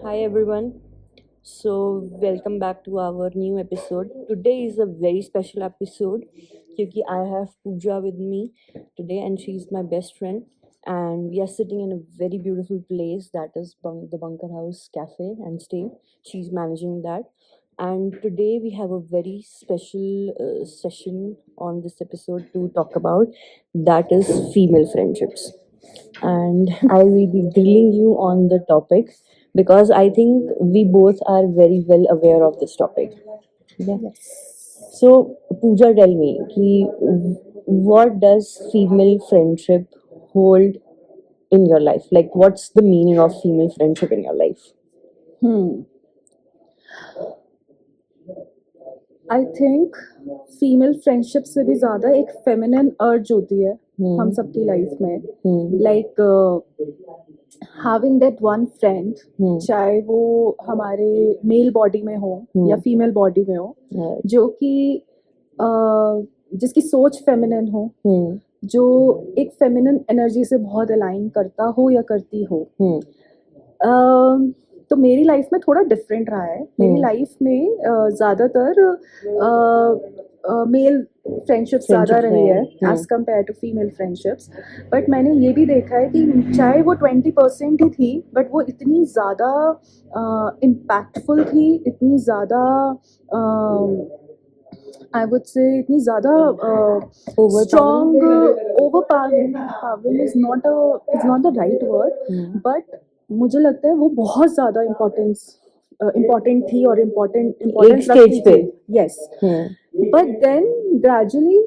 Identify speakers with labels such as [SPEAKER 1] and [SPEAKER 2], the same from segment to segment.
[SPEAKER 1] Hi everyone. Welcome back to our new episode. Today is a very special episode because I have Pooja with me today and she's my best friend and we are sitting in a very beautiful place that is the Bunker House Cafe and Stay. She's managing that. And today we have a very special session on this episode to talk about that is female friendships and I will be grilling you on the topic because I think we both are very well aware of this topic. Yeah.
[SPEAKER 2] Yes.
[SPEAKER 1] So, Pooja, tell me, what does female friendship hold in your life? Like, what's the meaning of female friendship in your life?
[SPEAKER 2] Hmm. I think female friendship से भी ज़्यादा एक feminine अर्ज होती है हम
[SPEAKER 1] Hmm.
[SPEAKER 2] सबकी life में
[SPEAKER 1] Hmm.
[SPEAKER 2] Like having that one friend
[SPEAKER 1] Hmm.
[SPEAKER 2] चाहे वो हमारे मेल बॉडी में हो या फीमेल बॉडी में हो
[SPEAKER 1] Right.
[SPEAKER 2] जो कि जिसकी सोच फेमिनिन हो
[SPEAKER 1] Hmm.
[SPEAKER 2] जो एक फेमिनिन एनर्जी से बहुत अलाइन करता हो या करती हो
[SPEAKER 1] Hmm.
[SPEAKER 2] तो मेरी लाइफ में थोड़ा डिफरेंट रहा है मेरी लाइफ में ज़्यादातर मेल फ्रेंडशिप्स ज़्यादा
[SPEAKER 1] Friendships
[SPEAKER 2] रही है
[SPEAKER 1] हैं,
[SPEAKER 2] as compare to female friendships but मैंने ये भी देखा है कि चाहे वो 20% ही थी बट वो इतनी ज़्यादा इम्पैक्टफुल थी इतनी ज़्यादा आई वुड से इतनी ज़्यादा strong overpowering is not the right word but मुझे लगता है वो बहुत ज़्यादा इम्पोर्टेंट थी और इम्पोर्टेंट
[SPEAKER 1] stage पे।
[SPEAKER 2] Yes
[SPEAKER 1] Hmm.
[SPEAKER 2] but then gradually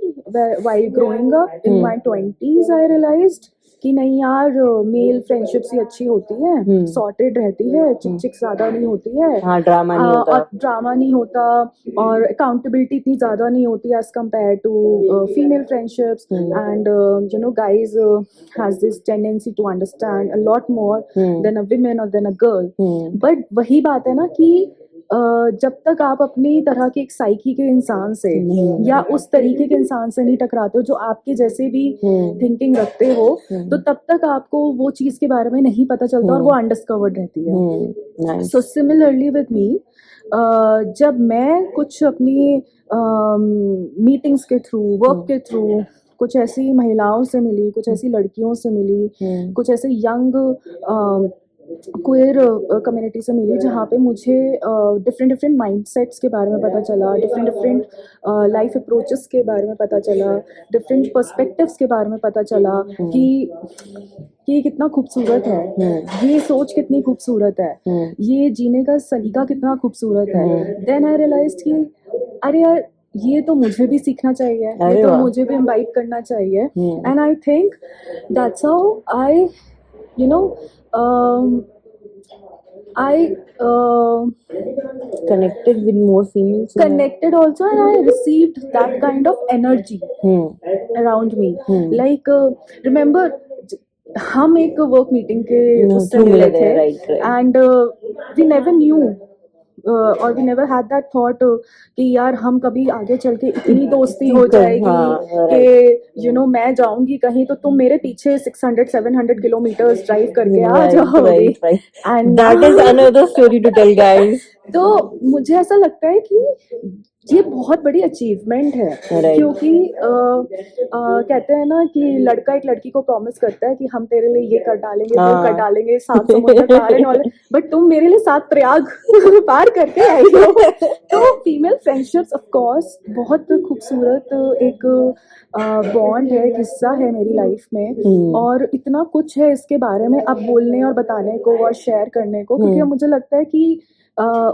[SPEAKER 2] while growing up in my 20s I realized कि नहीं यार मेल फ्रेंडशिप्स ही अच्छी होती है सॉर्टेड रहती है चिक चिक ज़्यादा नहीं होती है
[SPEAKER 1] हाँ, ड्रामा नहीं होता।
[SPEAKER 2] और ड्रामा नहीं होता और अकाउंटेबिलिटी इतनी ज़्यादा नहीं होती as compare to female friendships and you know guys has this tendency to understand a lot more than a women और देन अ गर्ल बट वही बात है ना कि जब तक आप अपनी तरह के एक साइकी के इंसान से या उस तरीके के इंसान से नहीं टकराते हो जो आपके जैसे भी थिंकिंग रखते हो तो तब तक आपको वो चीज़ के बारे में नहीं पता चलता और वो अनडिस्कवर्ड रहती है
[SPEAKER 1] Nice.
[SPEAKER 2] So similarly with me जब मैं कुछ अपनी मीटिंग्स के थ्रू वर्क के थ्रू कुछ ऐसी महिलाओं से मिली कुछ ऐसी लड़कियों से मिली कुछ ऐसे यंग क्वेयर कम्युनिटी से मिली जहाँ पे मुझे डिफरेंट माइंडसेट्स के बारे में पता चला डिफरेंट लाइफ अप्रोचेस के बारे में पता चला डिफरेंट पर्सपेक्टिव्स के बारे में पता चला कि कितना खूबसूरत है ये सोच कितनी खूबसूरत है ये जीने का सलीका कितना खूबसूरत है देन आई रियलाइज्ड कि अरे यार ये तो मुझे भी सीखना चाहिए ये तो मुझे भी इनवाइट करना चाहिए and I think that's how I you know I
[SPEAKER 1] Connected with more females.
[SPEAKER 2] connected also and I received that kind of energy around me like remember हम एक वर्क मीटिंग के उससे
[SPEAKER 1] through
[SPEAKER 2] मिले
[SPEAKER 1] मिले थे, right.
[SPEAKER 2] And we never knew और we never had that thought कि यार हम कभी आगे चल के इतनी दोस्ती हो जाएगी कि यू नो मैं जाऊंगी कहीं तो तुम मेरे पीछे 600-700 किलोमीटर्स ड्राइव करके आ जाओगी
[SPEAKER 1] And that is another story to tell, guys.
[SPEAKER 2] तो मुझे ऐसा लगता है कि ये बहुत बड़ी अचीवमेंट है क्योंकि कहते हैं ना कि लड़का एक लड़की को प्रॉमिस करता है कि हम तेरे लिए ये कर डालेंगे वो कर डालेंगे 7 समुद्र पार एंड ऑल बट तुम मेरे लिए 7 प्रयाग पार करके आई हो तो फीमेल फ्रेंडशिप्स ऑफ कोर्स बहुत खूबसूरत एक बॉन्ड है हिस्सा है मेरी लाइफ में और इतना कुछ है इसके बारे में अब बोलने और बताने को और शेयर करने को क्योंकि मुझे लगता है कि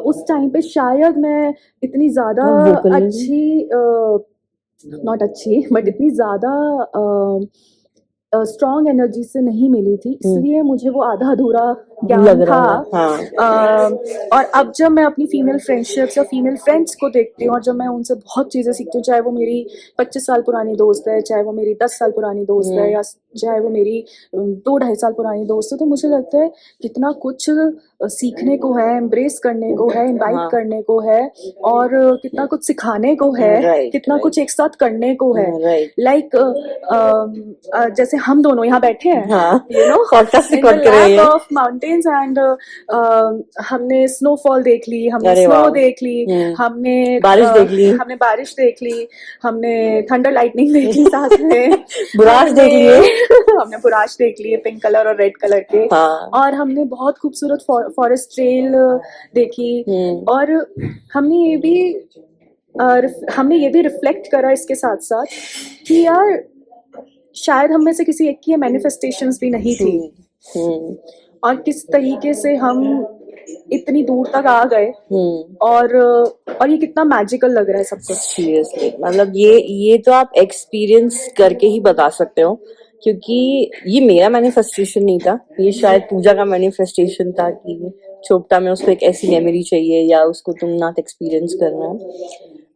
[SPEAKER 2] उस टाइम पे शायद मैं इतनी ज़्यादा अच्छी नॉट अच्छी बट इतनी ज़्यादा स्ट्रॉन्ग एनर्जी से नहीं मिली थी इसलिए मुझे वो आधा अधूरा ज्ञान था और अब जब मैं अपनी फीमेल फ्रेंडशिप्स या फीमेल फ्रेंड्स को देखती हूँ और जब मैं उनसे बहुत चीज़ें सीखती हूँ चाहे वो मेरी 25 साल पुरानी दोस्त है चाहे वो मेरी 10 साल पुरानी दोस्त है या चाहे वो मेरी 2-2.5 साल पुरानी दोस्त है तो मुझे लगता है कितना कुछ सीखने को है एम्ब्रेस करने को है इनवाइट करने को है और कितना कुछ सिखाने को है कितना कुछ एक साथ करने को है लाइक जैसे हम दोनों यहाँ बैठे हैं you know of mountain mountains and हमने स्नोफॉल देख ली, हमने
[SPEAKER 1] अरे
[SPEAKER 2] स्नो
[SPEAKER 1] वाह।
[SPEAKER 2] देख ली, हमने
[SPEAKER 1] बारिश देख ली।
[SPEAKER 2] हमने बारिश देख ली, हमने थंडर लाइटनिंग देख ली साथ में,
[SPEAKER 1] बुराश देख लिए।
[SPEAKER 2] हमने बुराश देख लिए पिंक कलर और रेड कलर के,
[SPEAKER 1] हाँ।
[SPEAKER 2] और हमने बहुत खूबसूरत फॉरेस्ट ट्रेल देखी, और हमने ये भी रिफ्लेक्ट करा इसके साथ साथ कि यार शायद हम में से किसी एक की मैनिफेस्टेशंस भी नहीं थी, और किस तरीके से हम इतनी दूर तक आ गए, और ये कितना मैजिकल लग रहा है सब कुछ।
[SPEAKER 1] सीरियसली, मतलब ये तो आप एक्सपीरियंस करके ही बता सकते हो, क्योंकि ये मेरा मैनिफेस्टेशन नहीं था, ये शायद पूजा का मैनिफेस्टेशन था कि चोपटा में उसको एक ऐसी मेमोरी चाहिए या उसको तुंगनाथ एक्सपीरियंस करना है।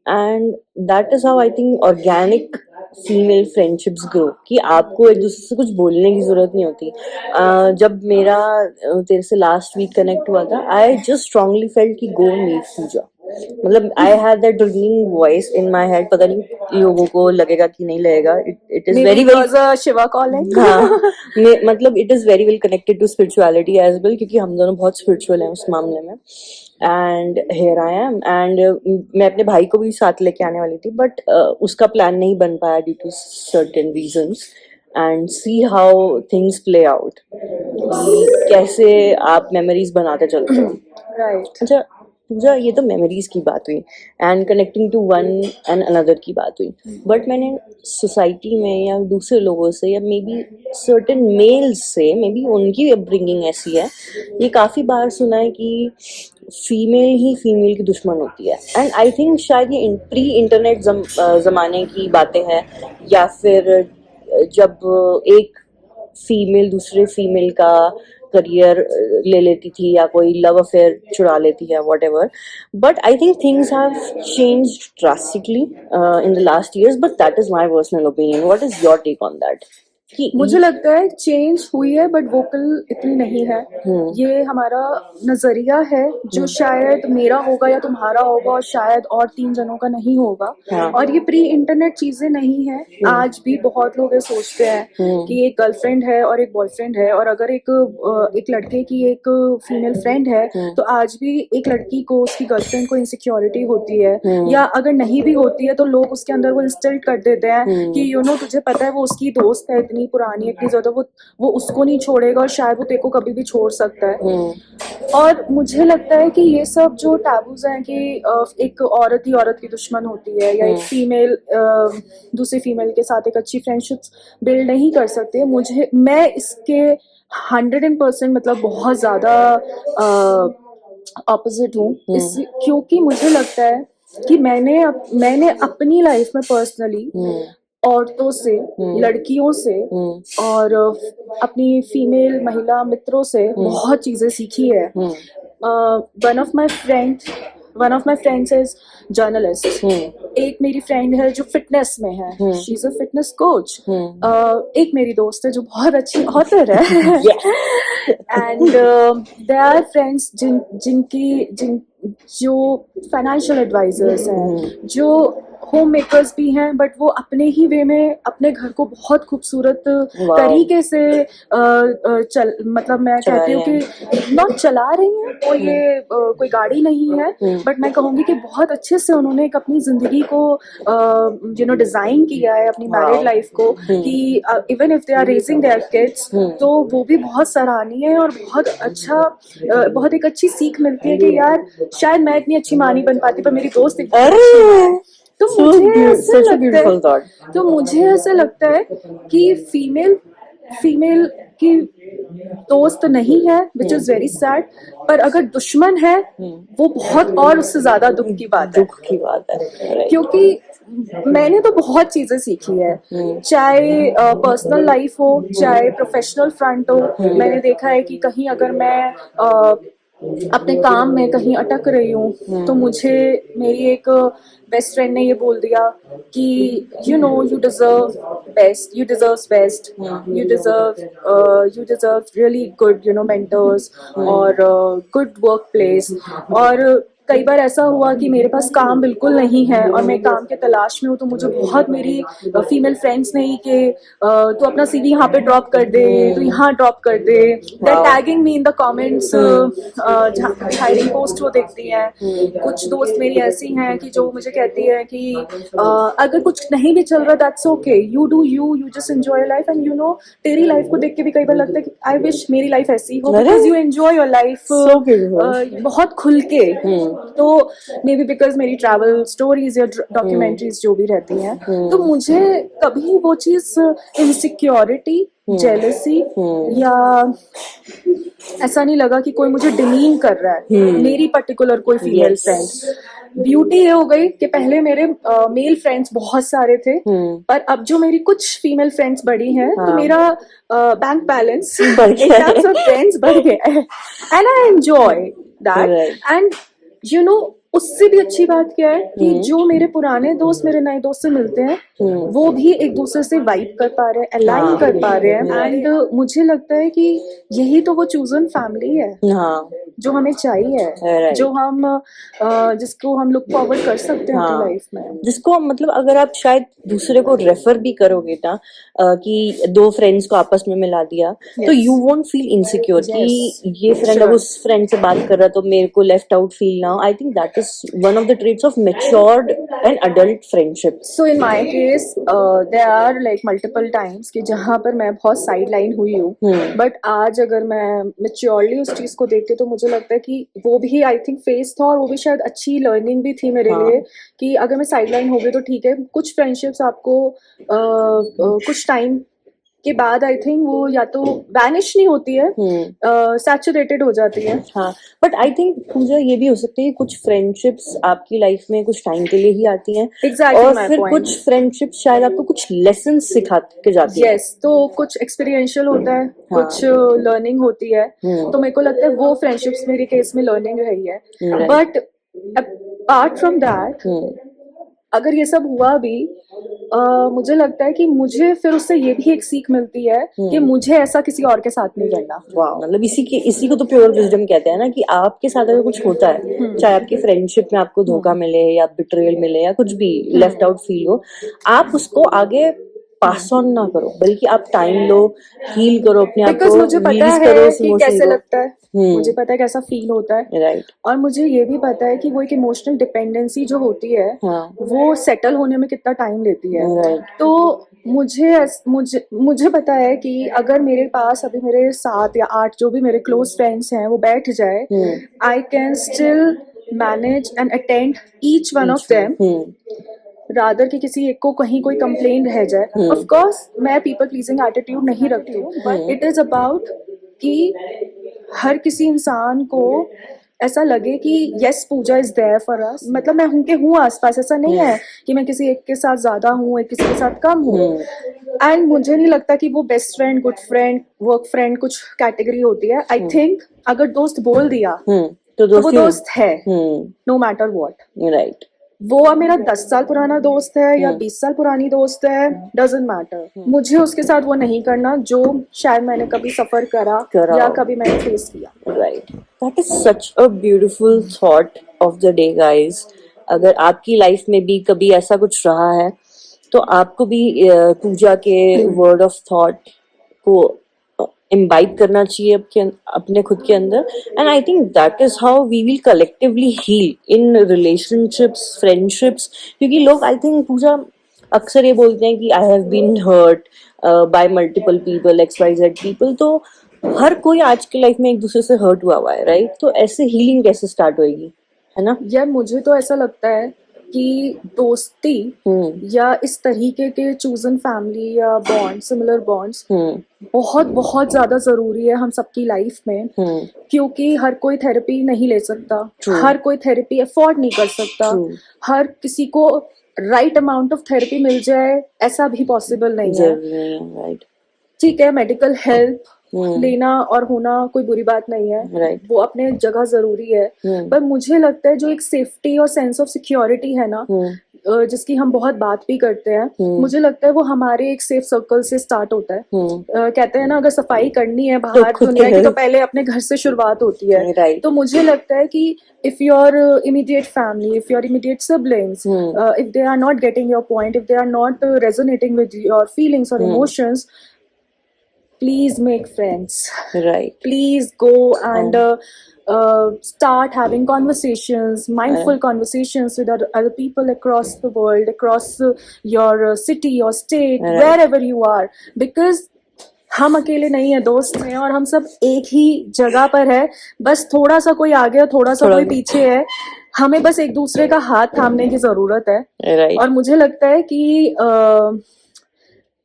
[SPEAKER 1] And that is how I think organic female friendships grow, कि आपको एक दूसरे से कुछ बोलने की जरूरत नहीं होती। जब मेरा तेरे से लास्ट वीक कनेक्ट हुआ था, आई जस्ट स्ट्रांगली फेल्ट कि गो मीट पूजा। मतलब I had that ringing voice in my head, पता नहीं लोगों को लगेगा कि नहीं लगेगा, it is very very
[SPEAKER 2] Shiva calling.
[SPEAKER 1] हाँ, मतलब it is very well connected to spirituality as well, क्योंकि हम दोनों बहुत स्पिरिचुअल हैं उस मामले में। And here I am, and मैं अपने भाई को भी साथ लेके आने वाली थी, बट उसका प्लान नहीं बन पाया due to certain reasons. And see how things play out, कैसे आप मेमोरीज बनाते चलते हो।
[SPEAKER 2] राइट।
[SPEAKER 1] अच्छा पूजा, ये तो मेमोरीज की बात हुई and connecting to one and another की बात हुई, बट मैंने सोसाइटी में या दूसरे लोगों से या मे बी सर्टेन मेल्स से, मे बी उनकी अपब्रिंगिंग ऐसी है, ये काफ़ी बार सुना है कि फीमेल ही फीमेल की दुश्मन होती है। एंड आई थिंक शायद ये प्री इंटरनेट ज़माने की बातें हैं, या फिर जब एक फीमेल दूसरे फीमेल का करियर ले लेती थी या कोई लव अफेयर चुरा लेती है, whatever. But I think things have changed drastically in the last years, but that is my personal opinion. What is your take on that?
[SPEAKER 2] मुझे लगता है चेंज हुई है, बट वोकल इतनी नहीं है। ये हमारा नजरिया है जो शायद मेरा होगा या तुम्हारा होगा, और शायद और 3 जनों का नहीं होगा।
[SPEAKER 1] हाँ।
[SPEAKER 2] और ये प्री इंटरनेट चीजें नहीं है। आज भी बहुत लोग ये सोचते हैं कि एक गर्लफ्रेंड है और एक बॉयफ्रेंड है, और अगर एक लड़के की एक फीमेल फ्रेंड है तो आज भी एक लड़की को उसकी गर्लफ्रेंड को इनसिक्योरिटी होती है, या अगर नहीं भी होती है तो लोग उसके अंदर वो इंस्टिल कर देते हैं कि तुझे पता है वो उसकी दोस्त है, इतनी पुरानी, इतनी ज्यादा, वो उसको नहीं छोड़ेगा और शायद वो तेरे को कभी भी छोड़ सकता है। और मुझे लगता है कि ये सब जो टैबूज हैं कि एक औरत ही औरत की दुश्मन होती है, या एक फीमेल दूसरी फीमेल के साथ एक अच्छी फ्रेंडशिप बिल्ड नहीं कर सकते, मैं इसके 100% मतलब बहुत ज्यादा ऑपोजिट हूँ। क्योंकि मुझे लगता है कि मैंने अपनी लाइफ में पर्सनली औरतों से, लड़कियों से और अपनी फीमेल महिला मित्रों से बहुत चीजें सीखी है। One of my friends is journalist. एक मेरी फ्रेंड है जो फिटनेस में है, she is a fitness coach. एक मेरी दोस्त है जो बहुत अच्छी ऑथर है। एंड दे आर फ्रेंड्स जो फाइनेंशियल एडवाइजर्स हैं, जो होम मेकर्स भी हैं, बट वो अपने ही वे में अपने घर को बहुत खूबसूरत तरीके से मतलब मैं कहती हूँ कि नॉट चला रही हैं, कोई गाड़ी नहीं है, बट मैं कहूँगी कि बहुत अच्छे से उन्होंने एक अपनी जिंदगी को डिजाइन किया है, अपनी मैरिड लाइफ को, कि even if they are raising their kids तो वो भी बहुत सराहनीय है, और बहुत एक अच्छी सीख मिलती है कि यार शायद मैं इतनी अच्छी माँ नहीं बन पाती, पर मेरी दोस्त एक अच्छी है। तो मुझे ऐसा लगता है कि फीमेल की दोस्त नहीं है, विच इज वेरी सैड, पर अगर दुश्मन है वो बहुत और उससे ज्यादा दुख की बात है। क्योंकि मैंने तो बहुत चीजें सीखी है, चाहे पर्सनल लाइफ हो, चाहे प्रोफेशनल फ्रंट हो। मैंने देखा है कि कहीं अगर मैं अपने काम में कहीं अटक रही हूँ तो मुझे मेरी एक बेस्ट फ्रेंड ने ये बोल दिया कि you deserve best, you deserve really good mentors और गुड वर्क प्लेस। और कई बार ऐसा हुआ कि मेरे पास काम बिल्कुल नहीं है और मैं काम के तलाश में हूँ, तो मुझे बहुत मेरी फीमेल फ्रेंड्स नहीं कि तू अपना सीवी यहाँ पे ड्रॉप कर दे, तू यहाँ ड्रॉप कर दे, दे
[SPEAKER 1] Wow.
[SPEAKER 2] Tagging me in the comments जहाँ हायरिंग पोस्ट वो देखती हैं। कुछ दोस्त मेरी ऐसी हैं कि जो मुझे कहती है कि अगर कुछ नहीं भी चल रहा that's okay, you do you just enjoy your life, and you no तेरी लाइफ को देख के भी कई बार लगता है कि आई विश मेरी लाइफ ऐसी हो, because you enjoy your life
[SPEAKER 1] So beautiful.
[SPEAKER 2] बहुत खुल के। तो मे बी बिकॉज मेरी ट्रैवल स्टोरीज या डॉक्यूमेंट्रीज जो भी रहती हैं, तो मुझे कभी वो चीज इनसिक्योरिटी, जेलसी या ऐसा नहीं लगा कि कोई मुझे डिमीन कर रहा है, मेरी पर्टिकुलर कोई फीमेल
[SPEAKER 1] Yes.
[SPEAKER 2] फ्रेंड। ब्यूटी ये हो गई कि पहले मेरे मेल फ्रेंड्स बहुत सारे थे, पर अब जो मेरी कुछ फीमेल फ्रेंड्स बढ़ी हैं, तो मेरा बैंक बैलेंस
[SPEAKER 1] बढ़
[SPEAKER 2] इन
[SPEAKER 1] गया है।
[SPEAKER 2] टर्म्स ऑफ फ्रेंड्स बढ़ गया है, and I enjoy that.
[SPEAKER 1] Right.
[SPEAKER 2] And you no उससे भी अच्छी बात क्या है कि जो मेरे पुराने दोस्त मेरे नए दोस्त से मिलते हैं, वो भी एक दूसरे से वाइब कर पा रहे हैं, अलाइन
[SPEAKER 1] हाँ।
[SPEAKER 2] कर पा रहे हैं, एंड मुझे लगता है कि यही तो वो चूजन फैमिली है
[SPEAKER 1] हाँ
[SPEAKER 2] जो हमें चाहिए,
[SPEAKER 1] Right.
[SPEAKER 2] जो हम जिसको हम लुक फॉरवर्ड कर सकते हैं
[SPEAKER 1] हाँ।
[SPEAKER 2] अपनी लाइफ में।
[SPEAKER 1] जिसको मतलब अगर आप शायद दूसरे को रेफर भी करोगे ना कि दो फ्रेंड्स को आपस में मिला दिया, तो
[SPEAKER 2] Yes.
[SPEAKER 1] You won't feel insecure
[SPEAKER 2] Yes.
[SPEAKER 1] कि ये फ्रेंड
[SPEAKER 2] Sure.
[SPEAKER 1] अब उस फ्रेंड से बात कर रहा तो मेरे को लेफ्ट आउट फील ना। I think that is one of the traits of matured and adult friendship.
[SPEAKER 2] So in my case there are like multiple times कि जहाँ पर मैं बहुत साइड लाइन हुई हूँ, बट आज अगर मैं मेच्योरली उस चीज को देखती हूँ तो मुझे लगता है कि वो भी आई थिंक फेस था, और वो भी शायद अच्छी लर्निंग भी थी मेरे
[SPEAKER 1] हाँ।
[SPEAKER 2] लिए कि अगर मैं साइड लाइन हो गई तो ठीक है, कुछ फ्रेंडशिप्स आपको कुछ टाइम के बाद आई थिंक वो या तो वैनिश नहीं होती है, सैचुरेटेड हो जाती है।
[SPEAKER 1] हाँ, बट आई थिंक मुझे ये भी हो सकती है कुछ फ्रेंडशिप्स आपकी लाइफ में कुछ टाइम के लिए ही आती हैं,
[SPEAKER 2] Exactly
[SPEAKER 1] और
[SPEAKER 2] my
[SPEAKER 1] फिर
[SPEAKER 2] point.
[SPEAKER 1] कुछ फ्रेंडशिप्स शायद आपको कुछ लेसन सिखा के जाती है।
[SPEAKER 2] यस, तो कुछ एक्सपीरियंशियल होता है, कुछ लर्निंग होती है, तो मेरे को लगता है वो फ्रेंडशिप्स मेरे केस में लर्निंग रही है।
[SPEAKER 1] Right.
[SPEAKER 2] But apart from that, अगर ये सब हुआ भी, मुझे लगता है कि मुझे फिर उससे ये भी एक सीख मिलती है कि मुझे ऐसा किसी और के साथ नहीं करना।
[SPEAKER 1] वाह, मतलब इसी को तो प्योर विजडम कहते हैं ना, कि आपके साथ अगर कुछ होता है, चाहे आपकी फ्रेंडशिप में आपको धोखा मिले या बिट्रेयल मिले या कुछ भी लेफ्ट आउट फील हो, आप उसको आगे पास ऑन ना करो, बल्कि आप टाइम लो, हील करो अपने आप
[SPEAKER 2] बिकॉज
[SPEAKER 1] को,
[SPEAKER 2] मुझे पता
[SPEAKER 1] रिलीज
[SPEAKER 2] है
[SPEAKER 1] करो उस
[SPEAKER 2] कि
[SPEAKER 1] इमोशन
[SPEAKER 2] कैसे
[SPEAKER 1] को।
[SPEAKER 2] लगता है, मुझे पता है कैसा फील होता है,
[SPEAKER 1] राइट।
[SPEAKER 2] और मुझे ये भी पता है कि वो एक इमोशनल डिपेंडेंसी जो होती है,
[SPEAKER 1] हाँ।
[SPEAKER 2] वो सेटल होने में कितना टाइम लेती है।
[SPEAKER 1] Right.
[SPEAKER 2] तो मुझे पता है कि अगर मेरे पास अभी मेरे 7 या 8 जो भी मेरे क्लोज फ्रेंड्स हैं वो बैठ जाए, I can still manage and attend each one of them, rather कि किसी एक को कहीं कोई कंप्लेन रह जाए। ऑफ कोर्स मैं पीपल प्लीजिंग एटीट्यूड नहीं रखती हूँ, बट इट इज अबाउट कि हर किसी इंसान को ऐसा लगे कि yes Pooja is there for us, मतलब मैं उनके हूँ आसपास, ऐसा नहीं है कि मैं किसी एक के साथ ज्यादा हूँ, एक किसी के साथ कम हूँ। एंड मुझे नहीं लगता कि वो best friend, good friend, work friend कुछ कैटेगरी होती है। आई थिंक अगर दोस्त बोल दिया तो वो दोस्त है, नो मैटर व्हाट।
[SPEAKER 1] राइट।
[SPEAKER 2] वो अब मेरा 10 साल पुराना दोस्त है या 20 साल पुरानी दोस्त है, डजेंट मैटर। मुझे उसके साथ वो नहीं करना जो शायद मैंने कभी सफर करा या कभी मैंने फेस किया।
[SPEAKER 1] Right, that is such a beautiful thought of the day guys. अगर आपकी लाइफ में भी कभी ऐसा कुछ रहा है, तो आपको भी पूजा के वर्ड ऑफ थॉट को इम्बाइब करना चाहिए अपने खुद के अंदर, and I think that is how we will collectively heal in relationships, friendships. क्योंकि लोग, आई थिंक पूजा, अक्सर ये बोलते हैं कि I have been hurt by multiple people, XYZ people, तो हर कोई आज की लाइफ में एक दूसरे से हर्ट हुआ है, राइट? तो ऐसे हीलिंग कैसे स्टार्ट होएगी, है ना?
[SPEAKER 2] यार मुझे तो ऐसा लगता है कि दोस्ती या इस तरीके के चूजन फैमिली या बॉन्ड, सिमिलर बॉन्ड्स बहुत बहुत ज्यादा जरूरी है हम सबकी लाइफ में, क्योंकि हर कोई थेरेपी नहीं ले सकता, हर कोई थेरेपी अफोर्ड नहीं कर सकता, हर किसी को राइट अमाउंट ऑफ थेरेपी मिल जाए ऐसा भी पॉसिबल नहीं है।
[SPEAKER 1] राइट,
[SPEAKER 2] ठीक है, मेडिकल हेल्प लेना और होना कोई बुरी बात नहीं है,
[SPEAKER 1] Right.
[SPEAKER 2] वो अपने जगह जरूरी है, पर मुझे लगता है जो एक सेफ्टी और सेंस ऑफ सिक्योरिटी है ना, जिसकी हम बहुत बात भी करते हैं, मुझे लगता है वो हमारे एक सेफ सर्कल से स्टार्ट होता है। कहते हैं ना, अगर सफाई करनी है बाहर
[SPEAKER 1] खुद
[SPEAKER 2] दुनिया
[SPEAKER 1] के
[SPEAKER 2] की तो
[SPEAKER 1] घर।
[SPEAKER 2] पहले अपने घर से शुरुआत होती है।
[SPEAKER 1] Right.
[SPEAKER 2] तो मुझे लगता है कि if your immediate family, if your immediate siblings, if they are not getting your point, if they are not resonating with your feelings or emotions, please make friends.
[SPEAKER 1] Right.
[SPEAKER 2] Please go and start having conversations, mindful conversations with other people across the world, across your city or state,
[SPEAKER 1] Right.
[SPEAKER 2] wherever you are, because हम अकेले नहीं है, दोस्त हैं और हम सब एक ही जगह पर है। बस थोड़ा सा कोई आगे और थोड़ा सा कोई पीछे है, हमें बस एक दूसरे का हाथ थामने की जरूरत है।
[SPEAKER 1] Right.
[SPEAKER 2] और मुझे लगता है कि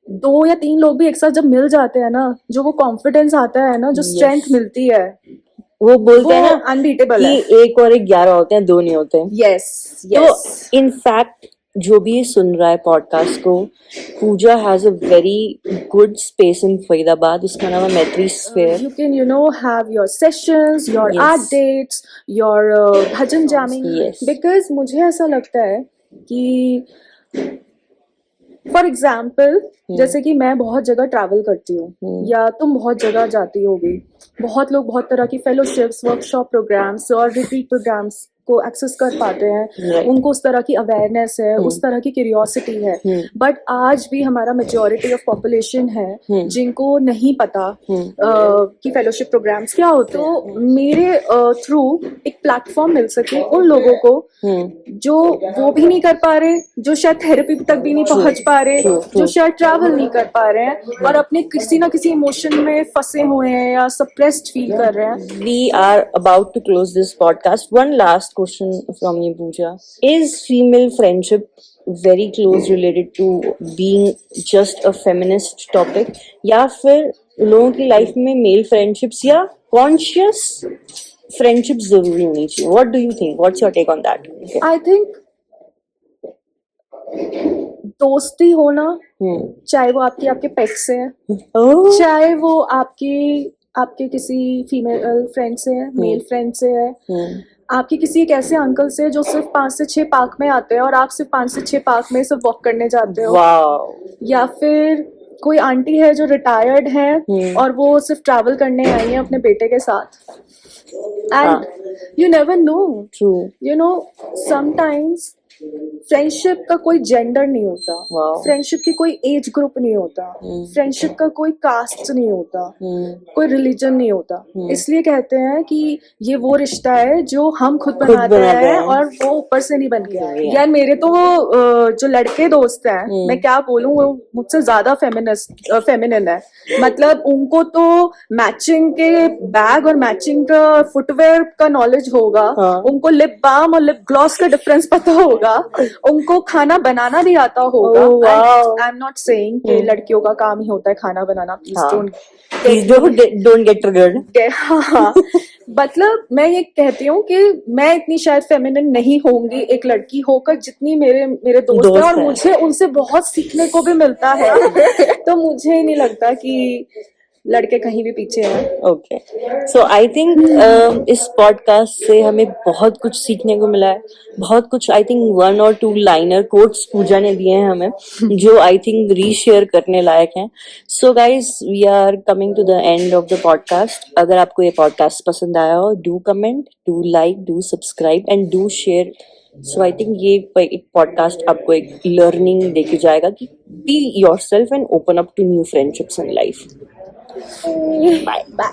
[SPEAKER 2] 2 या 3 लोग भी एक साथ जब मिल जाते हैं ना, जो वो कॉन्फिडेंस आता है ना, जो
[SPEAKER 1] Yes.
[SPEAKER 2] स्ट्रेंथ मिलती है,
[SPEAKER 1] वो बोलते हैं
[SPEAKER 2] वो
[SPEAKER 1] ना
[SPEAKER 2] अनबीटेबल है।
[SPEAKER 1] कि 1 और 1 11 होते हैं, 2 नहीं होते।
[SPEAKER 2] यस
[SPEAKER 1] तो
[SPEAKER 2] यस
[SPEAKER 1] इनफैक्ट जो भी ये सुन रहा है पॉडकास्ट को, Pooja has a very good space in Faridabad, उसका नाम है Maitri sphere.
[SPEAKER 2] you can have your sessions, your
[SPEAKER 1] Yes.
[SPEAKER 2] art dates, your bhajan jamming,
[SPEAKER 1] Yes.
[SPEAKER 2] because मुझे ऐसा लगता है कि फॉर एग्जाम्पल जैसे कि मैं बहुत जगह ट्रैवल करती हूँ या तुम बहुत जगह जाती होगी, बहुत लोग बहुत तरह की फेलोशिप्स, वर्कशॉप प्रोग्राम्स और रिट्रीट प्रोग्राम्स को एक्सेस कर पाते हैं।
[SPEAKER 1] Right.
[SPEAKER 2] उनको उस तरह की अवेयरनेस है, उस तरह की क्यूरियोसिटी है, बट आज भी हमारा मेजॉरिटी ऑफ पॉपुलेशन है जिनको नहीं पता कि फेलोशिप प्रोग्राम्स क्या होते हैं। तो मेरे थ्रू एक प्लेटफॉर्म मिल सके उन लोगों को जो वो भी नहीं कर पा रहे, जो शायद थेरेपी तक भी नहीं पहुंच पा रहे, जो शायद ट्रैवल नहीं कर पा रहे हैं और अपने किसी ना किसी इमोशन में फंसे हुए हैं या सप्रेस्ड फील कर रहे हैं।
[SPEAKER 1] We are about to close this podcast. One last question from you, Pooja. Is female friendship very close related to being just a feminist topic, या फिर लोगों की लाइफ में मेल फ्रेंडशिप्स या कॉन्शियस फ्रेंडशिप जरूरी होनी चाहिए? What do you think? What's your take on that?
[SPEAKER 2] I think दोस्ती होना, चाहे वो आपके पेट से है,
[SPEAKER 1] Oh.
[SPEAKER 2] चाहे वो आपके किसी फीमेल फ्रेंड से है, मेल फ्रेंड से है, आपके किसी एक ऐसे अंकल से जो सिर्फ 5 से 6 पार्क में आते हैं और आप सिर्फ 5 से 6 पार्क में सिर्फ वॉक करने जाते हो,
[SPEAKER 1] Wow.
[SPEAKER 2] या फिर कोई आंटी है जो रिटायर्ड है और वो सिर्फ ट्रैवल करने आई है अपने बेटे के साथ। And you never know,
[SPEAKER 1] True.
[SPEAKER 2] Sometimes friendship का कोई जेंडर नहीं होता,
[SPEAKER 1] Wow.
[SPEAKER 2] फ्रेंडशिप की कोई एज ग्रुप नहीं होता, फ्रेंडशिप का कोई कास्ट नहीं होता, कोई रिलीजन नहीं होता। इसलिए कहते हैं कि ये वो रिश्ता है जो हम खुद बनाते हैं और वो ऊपर से नहीं बन के आए। यार मेरे तो जो लड़के दोस्त हैं, मैं क्या बोलूं, वो मुझसे ज्यादा फेमिनिन है। मतलब उनको तो मैचिंग के बैग और मैचिंग का फुटवेयर का नॉलेज होगा, उनको लिप बाम और लिप ग्लॉस का डिफरेंस पता होगा, उनको खाना बनाना भी आता होगा। आई एम नॉट सेइंग कि लड़कियों का काम ही होता है खाना बनाना,
[SPEAKER 1] Please don't get triggered.
[SPEAKER 2] हाँ, मतलब मैं ये कहती हूँ कि मैं इतनी शायद फेमिनिन नहीं होंगी एक लड़की होकर जितनी मेरे दोस्त हैं, और मुझे उनसे बहुत सीखने को भी मिलता है। तो मुझे नहीं लगता कि लड़के कहीं भी पीछे हैं।
[SPEAKER 1] ओके, सो आई थिंक इस पॉडकास्ट से हमें बहुत कुछ सीखने को मिला है, बहुत कुछ। I think 1 or 2 liner quotes Pooja ने दिए हैं हमें, जो आई थिंक रीशेयर करने लायक हैं। So guys, we are coming to the end of the podcast. अगर आपको ये पॉडकास्ट पसंद आया हो, do comment, do like, do subscribe and do share. So I think ये एक पॉडकास्ट आपको एक लर्निंग देके जाएगा कि be yourself and open up to new friendships in life.
[SPEAKER 2] Bye.